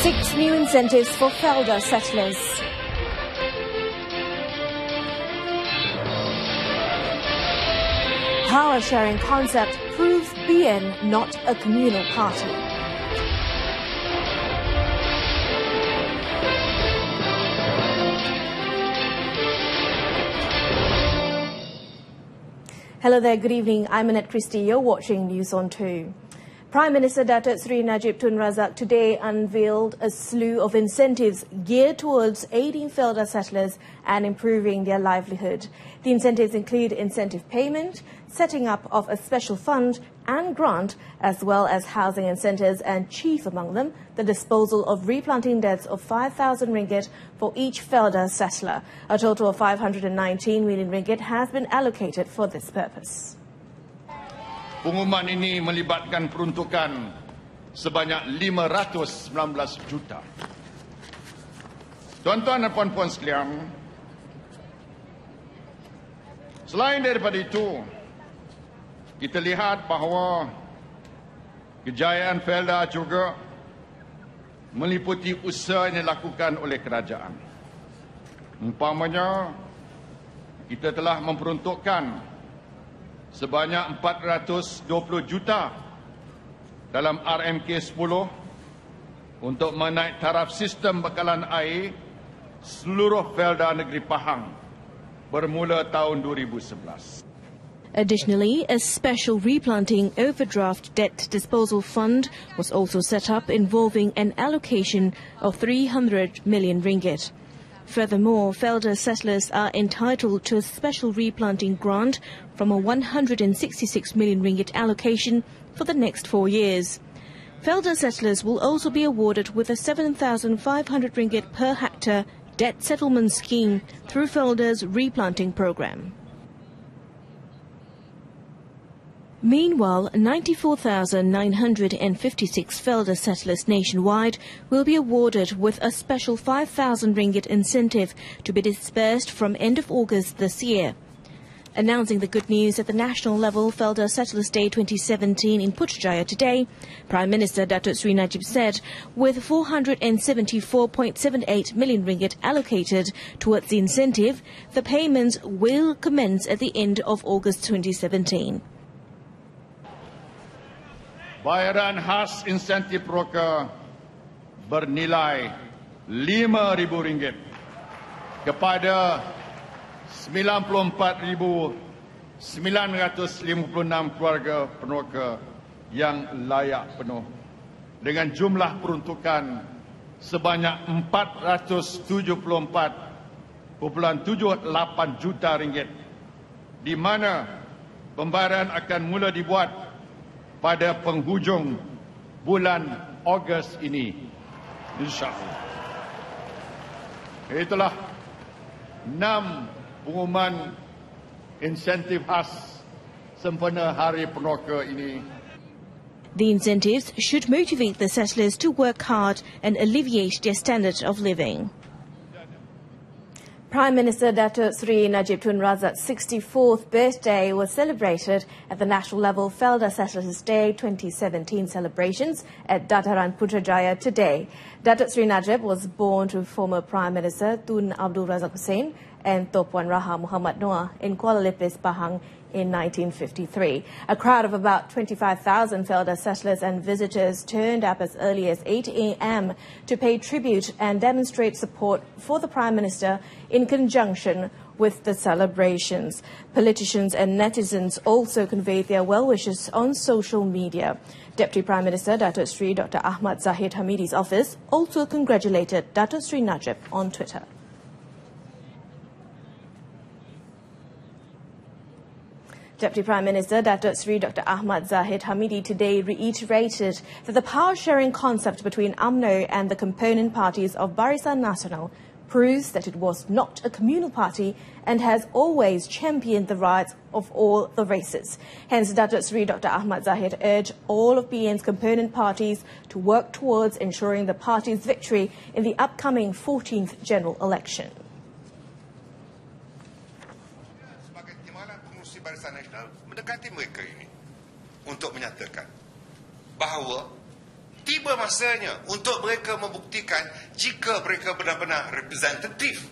6 new incentives for Felda settlers. Power sharing concept proves BN not a communal party. Hello there, good evening. I'm Annette Christie. You're watching News on 2. Prime Minister Datuk Sri Najib Tun Razak today unveiled a slew of incentives geared towards aiding Felda settlers and improving their livelihood. The incentives include incentive payment, setting up of a special fund and grant, as well as housing incentives, and chief among them, the disposal of replanting debts of 5,000 ringgit for each Felda settler. A total of 519 million ringgit has been allocated for this purpose. Pengumuman ini melibatkan peruntukan sebanyak 519 juta. Tuan-tuan dan puan-puan sekalian, selain daripada itu, kita lihat bahawa kejayaan Felda juga meliputi usaha yang dilakukan oleh kerajaan. Umpamanya, kita telah memperuntukkan sebanyak 420 juta dalam RMK 10 untuk menaik taraf sistem bekalan air seluruh Felda Negeri Pahang bermula tahun 2011. Additionally, a special replanting overdraft debt disposal fund was also set up involving an allocation of 300 million ringgit. Furthermore, Felda settlers are entitled to a special replanting grant from a 166 million ringgit allocation for the next 4 years. Felda settlers will also be awarded with a 7,500 ringgit per hectare debt settlement scheme through Felda's replanting program. Meanwhile, 94,956 Felda settlers nationwide will be awarded with a special 5,000 ringgit incentive to be dispersed from end of August this year. Announcing the good news at the national level, Felda Settlers Day 2017 in Putrajaya today, Prime Minister Datuk Sri Najib said, with 474.78 million ringgit allocated towards the incentive, the payments will commence at the end of August 2017. Bayaran khas insentif proker bernilai RM5,000 kepada 94,956 keluarga peneroka yang layak penuh dengan jumlah peruntukan sebanyak 474.78 juta ringgit, di mana pembayaran akan mula dibuat pada penghujung bulan Ogos ini, insyaAllah. Itulah 6 pengumuman insentif khas sempena Hari Peneroka ini. The incentives should motivate the settlers to work hard and alleviate their standard of living. Prime Minister Datuk Sri Najib Tun Razak's 64th birthday was celebrated at the national level Felda Settlers Day 2017 celebrations at Dataran Putrajaya today. Datuk Sri Najib was born to former Prime Minister Tun Abdul Razak Hussein and Topuan Raha Muhammad Noor in Kuala Lipis, Pahang in 1953. A crowd of about 25,000 Felda settlers and visitors turned up as early as 8 a.m. to pay tribute and demonstrate support for the Prime Minister in conjunction with the celebrations. Politicians and netizens also conveyed their well wishes on social media. Deputy Prime Minister Datuk Sri Dr. Ahmad Zahid Hamidi's office also congratulated Datuk Sri Najib on Twitter. Deputy Prime Minister Datuk Sri Dr. Ahmad Zahid Hamidi today reiterated that the power-sharing concept between UMNO and the component parties of Barisan Nasional proves that it was not a communal party and has always championed the rights of all the races. Hence, Datuk Sri Dr. Ahmad Zahid urged all of BN's component parties to work towards ensuring the party's victory in the upcoming 14th general election. Barisan Nasional mendekati mereka ini untuk menyatakan bahawa Tiba masanya untuk mereka membuktikan jika mereka benar-benar representatif,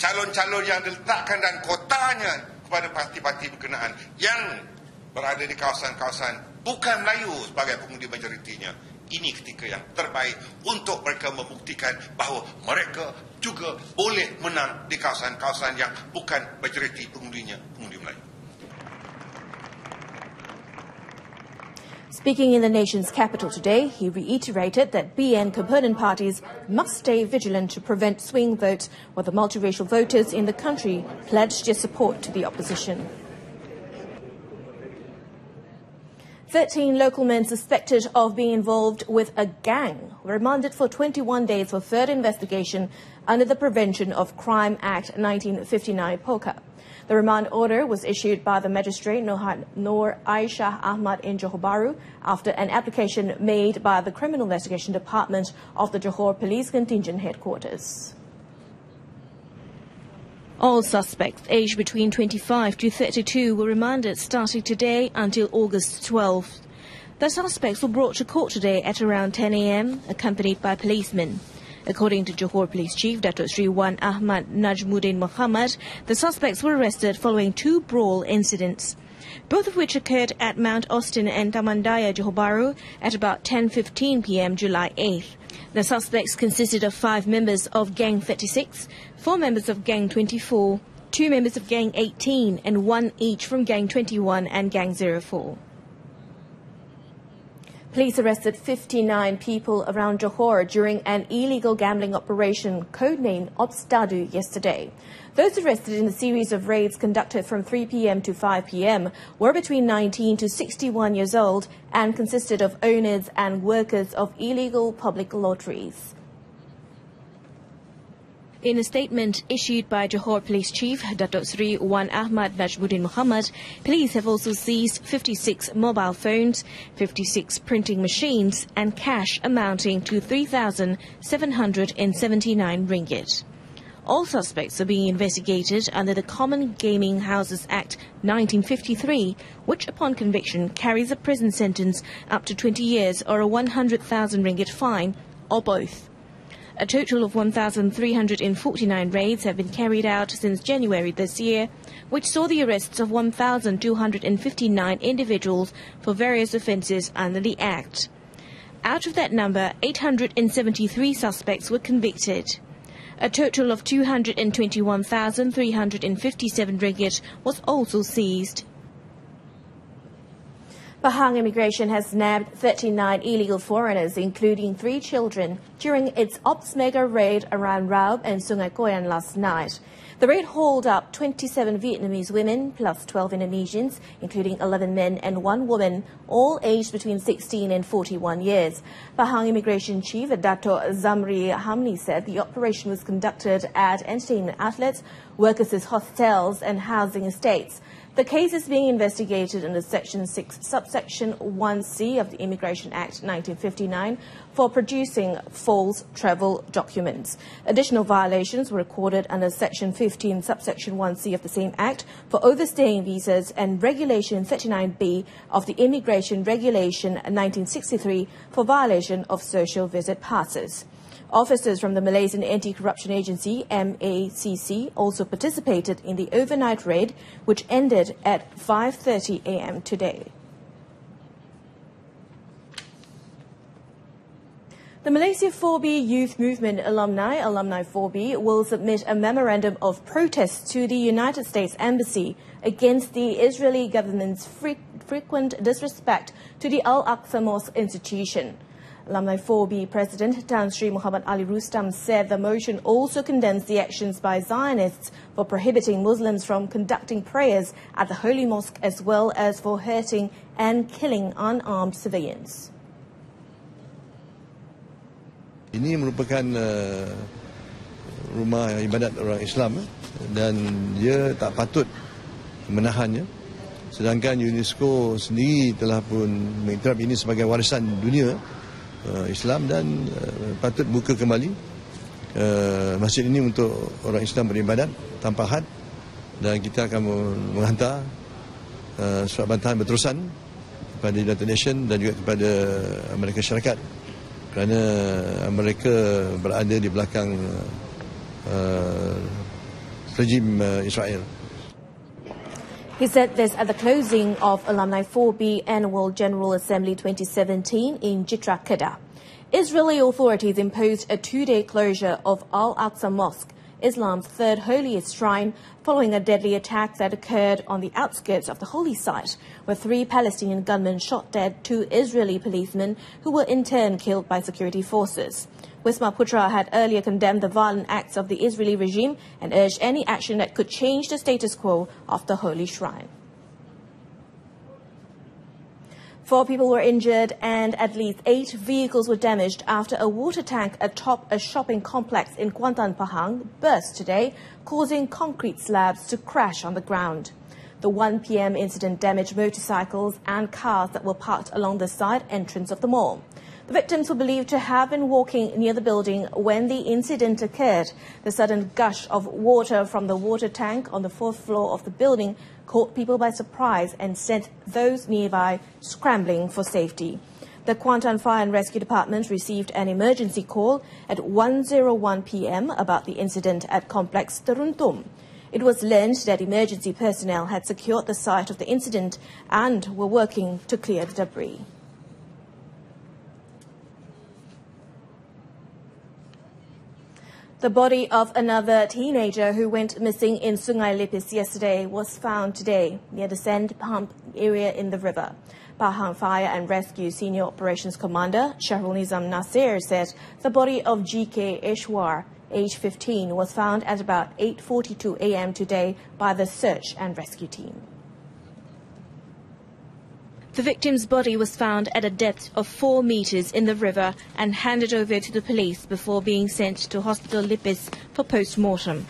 calon-calon yang diletakkan dan kotanya kepada parti-parti berkenaan yang berada di kawasan-kawasan bukan Melayu sebagai pengundi majoritinya. Ini ketika yang terbaik untuk mereka membuktikan bahawa mereka juga boleh menang di kawasan-kawasan yang bukan majoriti pengundinya, pengundi Melayu. Speaking in the nation's capital today, he reiterated that BN component parties must stay vigilant to prevent swing votes, while the multiracial voters in the country pledged their support to the opposition. 13 local men suspected of being involved with a gang were remanded for 21 days for further investigation under the Prevention of Crime Act 1959 POCA. The remand order was issued by the magistrate Noor Aisha Ahmad in Johor Bahru after an application made by the Criminal Investigation Department of the Johor Police Contingent Headquarters. All suspects aged between 25 to 32 were remanded starting today until August 12th. The suspects were brought to court today at around 10 a.m. accompanied by policemen. According to Johor Police Chief Datuk Sri Wan Ahmad Najmuddin Muhammad, the suspects were arrested following 2 brawl incidents, both of which occurred at Mount Austin and Tamandaya, Johor Bahru at about 10:15 p.m. July 8th. The suspects consisted of 5 members of Gang 36, 4 members of Gang 24, 2 members of Gang 18 and 1 each from Gang 21 and Gang 04. Police arrested 59 people around Johor during an illegal gambling operation codenamed Obstadu yesterday. Those arrested in a series of raids conducted from 3 p.m. to 5 p.m. were between 19 to 61 years old and consisted of owners and workers of illegal public lotteries. In a statement issued by Johor Police Chief Datuk Sri Wan Ahmad Najmuddin Muhammad, police have also seized 56 mobile phones, 56 printing machines and cash amounting to 3,779 ringgit. All suspects are being investigated under the Common Gaming Houses Act 1953, which upon conviction carries a prison sentence up to 20 years or a 100,000 ringgit fine, or both. A total of 1,349 raids have been carried out since January this year, which saw the arrests of 1,259 individuals for various offences under the Act. Out of that number, 873 suspects were convicted. A total of 221,357 ringgit was also seized. Pahang Immigration has nabbed 39 illegal foreigners, including 3 children, during its Ops Mega raid around Raub and Sungai Koyan last night. The raid hauled up 27 Vietnamese women plus 12 Indonesians, including 11 men and 1 woman, all aged between 16 and 41 years. Pahang Immigration Chief Dato' Zamri Hamidi said the operation was conducted at entertainment outlets, workers' hostels and housing estates. The case is being investigated under Section 6, Subsection 1C of the Immigration Act 1959 for producing false travel documents. Additional violations were recorded under Section 15, Subsection 1C of the same Act for overstaying visas and Regulation 39B of the Immigration Regulation 1963 for violation of social visit passes. Officers from the Malaysian Anti-Corruption Agency, MACC, also participated in the overnight raid, which ended at 5:30 a.m. today. The Malaysia 4B Youth Movement Alumni 4B, will submit a memorandum of protest to the United States Embassy against the Israeli government's frequent disrespect to the Al-Aqsa Mosque institution. Alumni 4B President Tan Sri Muhammad Ali Rustam said the motion also condemns the actions by Zionists for prohibiting Muslims from conducting prayers at the Holy Mosque, as well as for hurting and killing unarmed civilians. Ini merupakan rumah ibadat orang Islam dan dia tak patut menahannya. Sedangkan UNESCO sendiri telah pun mengiktiraf ini sebagai warisan dunia Islam dan patut buka kembali masjid ini untuk orang Islam beribadat tanpa had, dan kita akan menghantar surat bantahan berterusan kepada United Nations dan juga kepada mereka syarikat kerana mereka berada di belakang rejim Israel. He said this at the closing of Alumni 4B Annual General Assembly 2017 in Jitra, Kedah. Israeli authorities imposed a 2-day closure of Al-Aqsa Mosque, Islam's third holiest shrine, following a deadly attack that occurred on the outskirts of the holy site, where 3 Palestinian gunmen shot dead 2 Israeli policemen who were in turn killed by security forces. Wisma Putra had earlier condemned the violent acts of the Israeli regime and urged any action that could change the status quo of the holy shrine. 4 people were injured and at least 8 vehicles were damaged after a water tank atop a shopping complex in Kuantan, Pahang burst today, causing concrete slabs to crash on the ground. The 1 p.m. incident damaged motorcycles and cars that were parked along the side entrance of the mall. The victims were believed to have been walking near the building when the incident occurred. The sudden gush of water from the water tank on the 4th floor of the building caught people by surprise and sent those nearby scrambling for safety. The Kuantan Fire and Rescue Department received an emergency call at 1:01 p.m. about the incident at Complex Teruntum. It was learned that emergency personnel had secured the site of the incident and were working to clear the debris. The body of another teenager who went missing in Sungai Lipis yesterday was found today near the sand pump area in the river. Pahang Fire and Rescue Senior Operations Commander Shahrul Nizam Nasir said the body of GK Eshwar, age 15, was found at about 8:42 a.m. today by the search and rescue team. The victim's body was found at a depth of 4 meters in the river and handed over to the police before being sent to Hospital Lipis for post-mortem.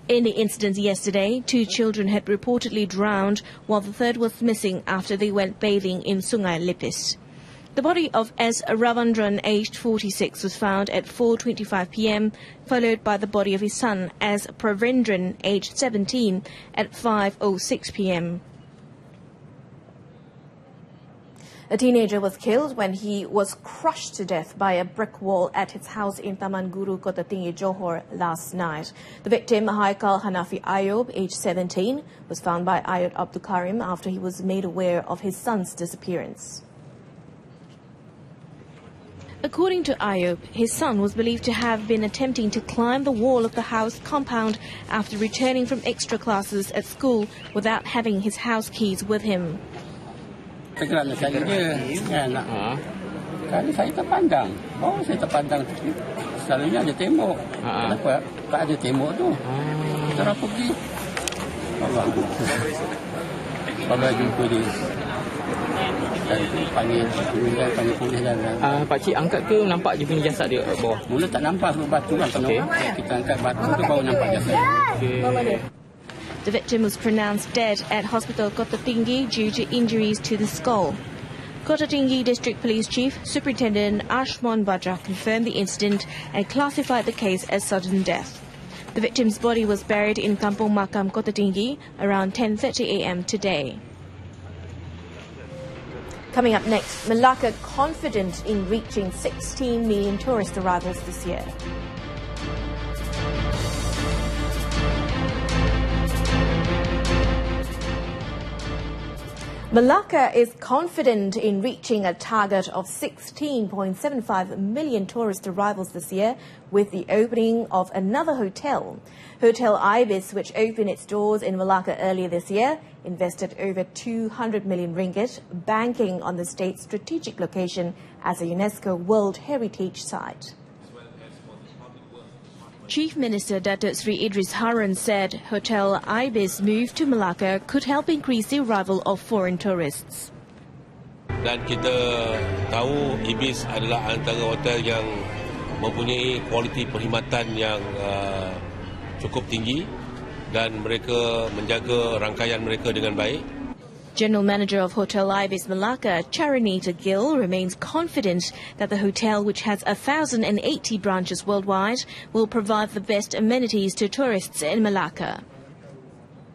In the incident yesterday, 2 children had reportedly drowned while the third was missing after they went bathing in Sungai Lipis. The body of S. Ravandran, aged 46, was found at 4:25 p.m., followed by the body of his son, S. Pravendran, aged 17, at 5:06 p.m. A teenager was killed when he was crushed to death by a brick wall at his house in Taman Guru, Kota Tinggi, Johor last night. The victim, Haikal Hanafi Ayub, aged 17, was found by Ayub Abdul Karim after he was made aware of his son's disappearance. According to Ayub, his son was believed to have been attempting to climb the wall of the house compound after returning from extra classes at school without having his house keys with him. Tergerak saya dia kan. Kali saya terpandang. Baru saya terpandang selalunya ada tembok. Kenapa tak ada tembok tu? Cara pergi. Baru jumpa dia. Dan panggil polis dan Pak Cik angkat ke nampak je punya jasad dia kat bawah? Mula tak nampak sebab batu kan penuh. Kita angkat batu tu baru nampak jasad. The victim was pronounced dead at Hospital Kota Tinggi due to injuries to the skull. Kota Tinggi District Police Chief Superintendent Ashmon Bajra confirmed the incident and classified the case as sudden death. The victim's body was buried in Kampung Makam Kota Tinggi around 10:30 a.m. today. Coming up next, Malacca confident in reaching 16 million tourist arrivals this year. Malacca is confident in reaching a target of 16.75 million tourist arrivals this year with the opening of another hotel. Hotel Ibis, which opened its doors in Malacca earlier this year, invested over 200 million ringgit, banking on the state's strategic location as a UNESCO World Heritage Site. Chief Minister Datuk Sri Idris Harun said Hotel Ibis move to Malacca could help increase the arrival of foreign tourists. Dan kita tahu Ibis adalah antara hotel yang mempunyai kualiti perkhidmatan yang cukup tinggi dan mereka menjaga rangkaian mereka dengan baik. General Manager of Hotel Ibis Malacca, Charanita Gill, remains confident that the hotel, which has 1,080 branches worldwide, will provide the best amenities to tourists in Malacca.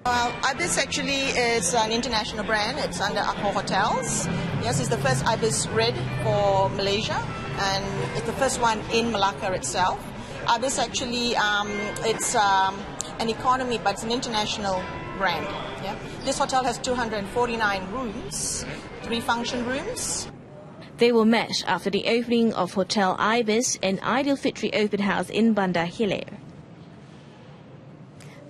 Ibis actually is an international brand. It's under Accor Hotels. Yes, it's the first Ibis Red for Malaysia, and it's the first one in Malacca itself. Ibis actually, it's an economy, but it's an international brand. Yeah? This hotel has 249 rooms, 3 function rooms. They were met after the opening of Hotel Ibis and Aidilfitri Open House in Bandar Hilir.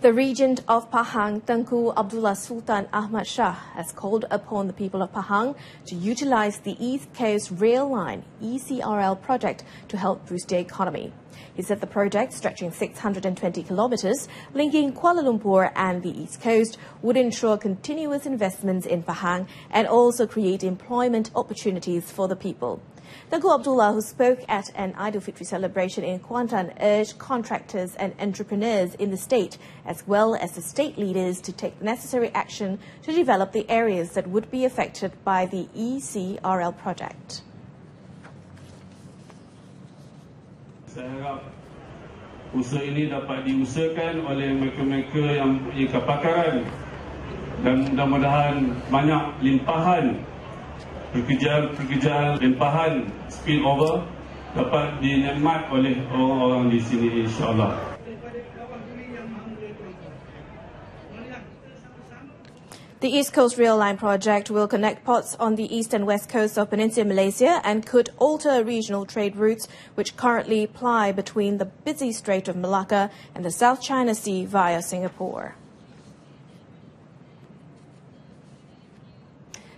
The Regent of Pahang, Tengku Abdullah Sultan Ahmad Shah, has called upon the people of Pahang to utilize the East Coast Rail Line ECRL project to help boost the economy. He said the project, stretching 620 kilometres, linking Kuala Lumpur and the East Coast, would ensure continuous investments in Pahang and also create employment opportunities for the people. Tengku Abdullah, who spoke at an Aidilfitri celebration in Kuantan, urged contractors and entrepreneurs in the state, as well as the state leaders, to take necessary action to develop the areas that would be affected by the ECRL project. Saya harap usaha ini dapat diusahakan oleh mereka-mereka yang mempunyai kepakaran dan mudah-mudahan banyak limpahan pekerjaan limpahan spillover dapat dinikmat oleh orang-orang di sini, insya-Allah. The East Coast Rail Line project will connect ports on the east and west coast of Peninsular Malaysia and could alter regional trade routes which currently ply between the busy Strait of Malacca and the South China Sea via Singapore.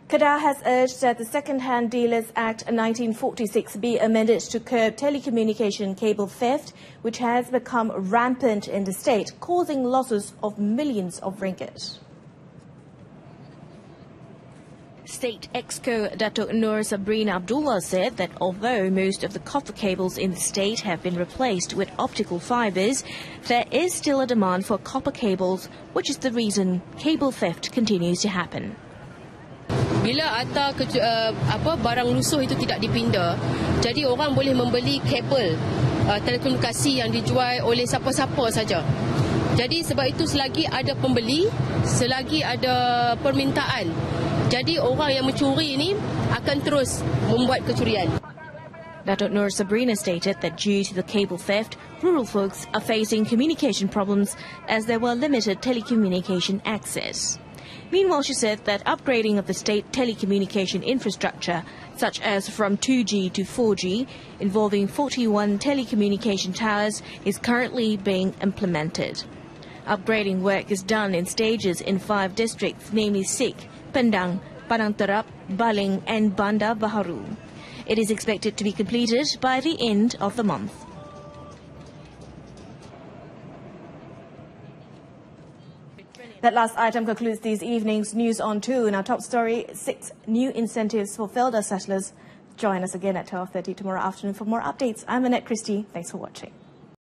Kedah has urged that the Second-Hand Dealers Act 1946 be amended to curb telecommunication cable theft, which has become rampant in the state, causing losses of millions of ringgit. State Exco Datuk Nur Sabrina Abdullah said that although most of the copper cables in the state have been replaced with optical fibres, there is still a demand for copper cables, which is the reason cable theft continues to happen. Bila harta barang lusuh itu tidak dipinda, jadi orang boleh membeli kabel telekomunikasi yang dijual oleh siapa-siapa saja. Jadi sebab itu selagi ada pembeli, selagi ada permintaan, jadi orang yang mencuri ini akan terus membuat kecurian. Datuk Nur Sabrina stated that due to the cable theft, rural folks are facing communication problems as there were limited telecommunication access. Meanwhile, she said that upgrading of the state telecommunication infrastructure, such as from 2G to 4G, involving 41 telecommunication towers, is currently being implemented. Upgrading work is done in stages in 5 districts, namely Sik, Pendang, Padang Terap, Baling and Bandar Baharu. It is expected to be completed by the end of the month. That last item concludes this evening's News on 2. In our top story, 6 new incentives for Felda settlers. Join us again at 12:30 tomorrow afternoon for more updates. I'm Annette Christie. Thanks for watching.